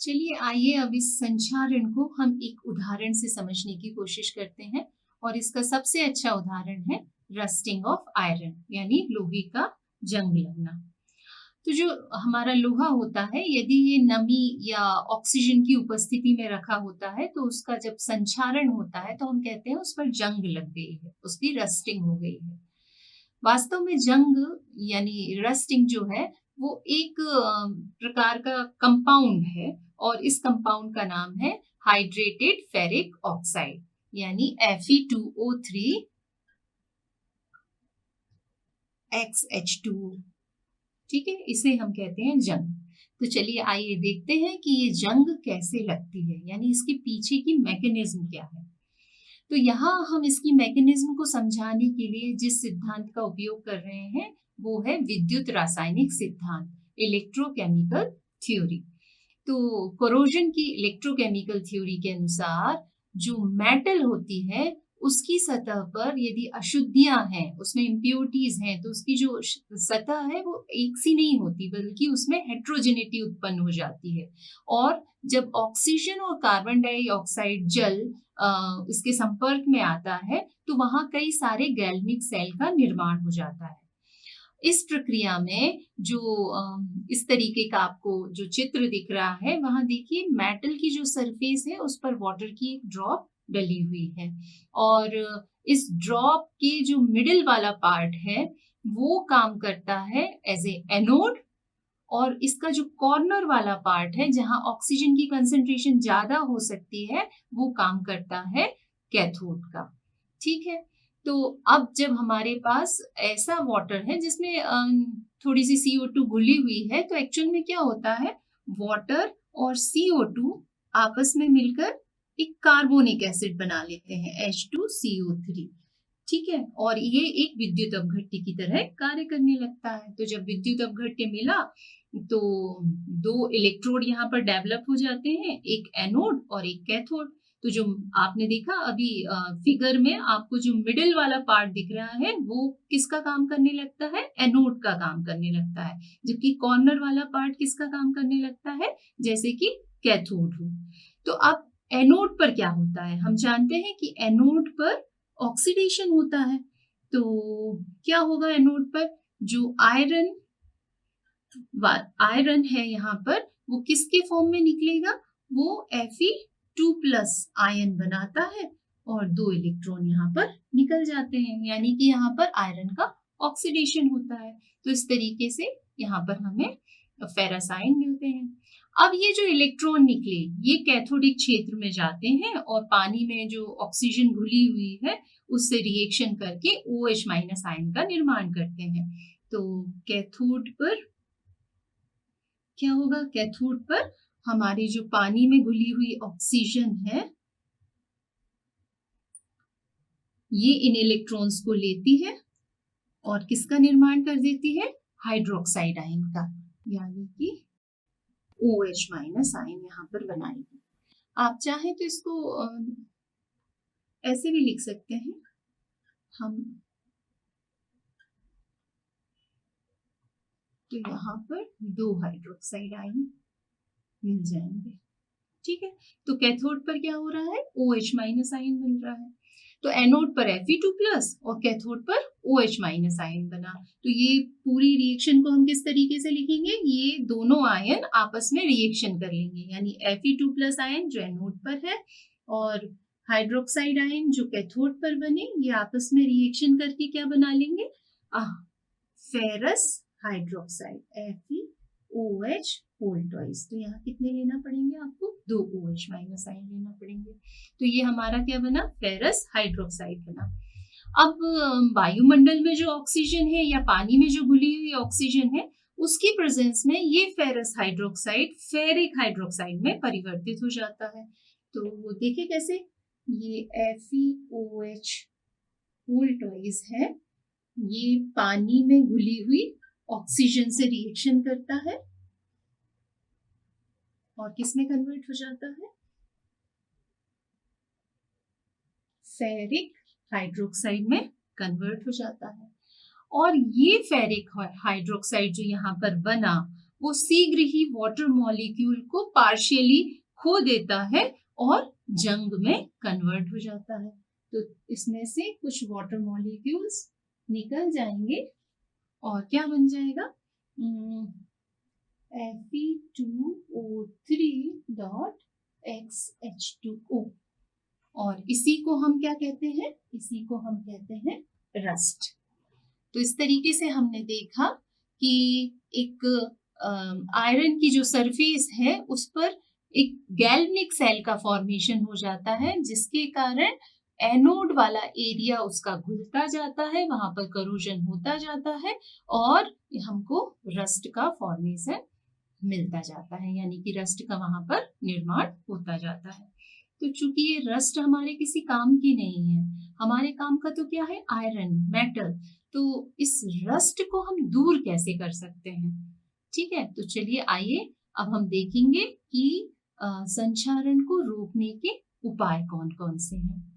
चलिए आइए अब इस संचारण को हम एक उदाहरण से समझने की कोशिश करते हैं और इसका सबसे अच्छा उदाहरण है रस्टिंग ऑफ आयरन यानी लोहे का जंग लगना। तो जो हमारा लोहा होता है यदि ये नमी या ऑक्सीजन की उपस्थिति में रखा होता है तो उसका जब संचारण होता है तो हम कहते हैं उस पर जंग लग गई है, उसकी रस्टिंग हो गई है। वास्तव में जंग यानी रस्टिंग जो है वो एक प्रकार का कंपाउंड है और इस कंपाउंड का नाम है हाइड्रेटेड फेरिक ऑक्साइड यानी Fe2O3 XH2। ठीक है, इसे हम कहते हैं जंग। तो चलिए आइए देखते हैं कि ये जंग कैसे लगती है यानी इसके पीछे की मैकेनिज्म क्या है। तो यहाँ हम इसकी मैकेनिज्म को समझाने के लिए जिस सिद्धांत का उपयोग कर रहे हैं वो है विद्युत रासायनिक सिद्धांत, इलेक्ट्रोकेमिकल थ्योरी। तो कोरोजन की इलेक्ट्रोकेमिकल थ्योरी के अनुसार जो मेटल होती है उसकी सतह पर यदि अशुद्धियां हैं, उसमें इम्प्योरिटीज हैं, तो उसकी जो सतह है वो एक सी नहीं होती बल्कि उसमें हेट्रोजेनिटी उत्पन्न हो जाती है। और जब ऑक्सीजन और कार्बन डाइऑक्साइड जल इसके संपर्क में आता है तो वहां कई सारे गैल्वेनिक सेल का निर्माण हो जाता है। इस प्रक्रिया में जो इस तरीके का आपको जो चित्र दिख रहा है वहां देखिए मेटल की जो सरफेस है उस पर वाटर की एक ड्रॉप डली हुई है और इस ड्रॉप के जो मिडिल वाला पार्ट है वो काम करता है एज ए एनोड और इसका जो कॉर्नर वाला पार्ट है जहां ऑक्सीजन की कंसंट्रेशन ज्यादा हो सकती है वो काम करता है कैथोड का। ठीक है, तो अब जब हमारे पास ऐसा वाटर है जिसमें थोड़ी सी CO2 घुली हुई है तो एक्चुअल में क्या होता है, वाटर और CO2 आपस में मिलकर एक कार्बोनिक एसिड बना लेते हैं H2CO3। ठीक है, और ये एक विद्युत अपघट्य की तरह कार्य करने लगता है। तो जब विद्युत अपघट्य मिला तो दो इलेक्ट्रोड यहाँ पर डेवलप हो जाते हैं, एक एनोड और एक कैथोड। तो जो आपने देखा अभी फिगर में आपको जो मिडिल वाला पार्ट दिख रहा है वो किसका काम करने लगता है, एनोड का काम करने लगता है, जबकि कॉर्नर वाला पार्ट किसका काम करने लगता है, जैसे कि कैथोड हो। तो अब एनोड पर क्या होता है, हम जानते हैं कि एनोड पर ऑक्सीडेशन होता है। तो क्या होगा एनोड पर, जो आयरन है यहाँ पर वो किसके फॉर्म में निकलेगा, वो Fe2+ आयन बनाता है और 2 इलेक्ट्रॉन यहाँ पर निकल जाते हैं यानी कि यहाँ पर आयरन का ऑक्सीडेशन होता है। तो इस तरीके से यहाँ पर हमें फेरस आयन मिलते हैं। अब ये जो इलेक्ट्रॉन निकले ये कैथोडिक क्षेत्र में जाते हैं और पानी में जो ऑक्सीजन घुली हुई है उससे रिएक्शन करके OH- आयन का निर्माण करते हैं। तो कैथोड पर क्या होगा, कैथोड पर हमारी जो पानी में घुली हुई ऑक्सीजन है ये इन इलेक्ट्रॉन्स को लेती है और किसका निर्माण कर देती है, हाइड्रोक्साइड आयन का, यानी कि OH- आयन यहाँ पर बनाएगी। आप चाहें तो इसको ऐसे भी लिख सकते हैं हम, तो यहाँ पर 2 हाइड्रोक्साइड आयन मिल जाएंगे। ठीक है, तो कैथोड पर क्या हो रहा है, OH- आयन मिल रहा है। तो एनोड पर Fe2+ और कैथोड पर OH- आयन बना। तो ये पूरी रिएक्शन को हम किस तरीके से लिखेंगे, ये दोनों आयन आपस में रिएक्शन कर लेंगे यानी Fe2+ आयन जो एनोड पर है और हाइड्रोक्साइड आयन जो कैथोड पर बने ये आपस में रिएक्शन करके क्या बना लेंगे, ferrous hydroxide FeOH whole twice. तो यहाँ कितने लेना पड़ेंगे आपको, 2 OH- आयन लेना पड़ेंगे। तो ये हमारा क्या बना, फेरस हाइड्रोक्साइड बना। अब वायुमंडल में जो ऑक्सीजन है या पानी में जो घुली हुई ऑक्सीजन है उसकी प्रेजेंस में ये फेरस हाइड्रोक्साइड फेरिक हाइड्रोक्साइड में परिवर्तित हो जाता है। तो देखिए कैसे, ये FeOH होल ट्वाइस है, ये पानी में घुली हुई ऑक्सीजन से रिएक्शन करता है और किस में कन्वर्ट हो जाता है, फेरिक हाइड्रोक्साइड में कन्वर्ट हो जाता है। और ये फेरिक हाइड्रोक्साइड जो यहाँ पर बना वो शीघ्र ही वाटर मॉलिक्यूल को पार्शियली खो देता है और जंग में कन्वर्ट हो जाता है। तो इसमें से कुछ वाटर मॉलिक्यूल्स निकल जाएंगे और क्या बन जाएगा, Fe2O3.XH2O। और इसी को हम क्या कहते हैं, इसी को हम कहते हैं रस्ट। तो इस तरीके से हमने देखा कि एक आयरन की जो सरफेस है उस पर एक गैल्वेनिक सेल का फॉर्मेशन हो जाता है, जिसके कारण एनोड वाला एरिया उसका घुलता जाता है, वहां पर करोजन होता जाता है और हमको रस्ट का फॉर्मेशन मिलता जाता है, यानी कि रस्ट का वहां पर निर्माण होता जाता है। तो चूंकि ये रस्ट हमारे किसी काम की नहीं है, हमारे काम का तो क्या है, आयरन, मेटल, तो इस रस्ट को हम दूर कैसे कर सकते हैं। ठीक है, तो चलिए आइए अब हम देखेंगे कि संक्षारण को रोकने के उपाय कौन कौन से हैं।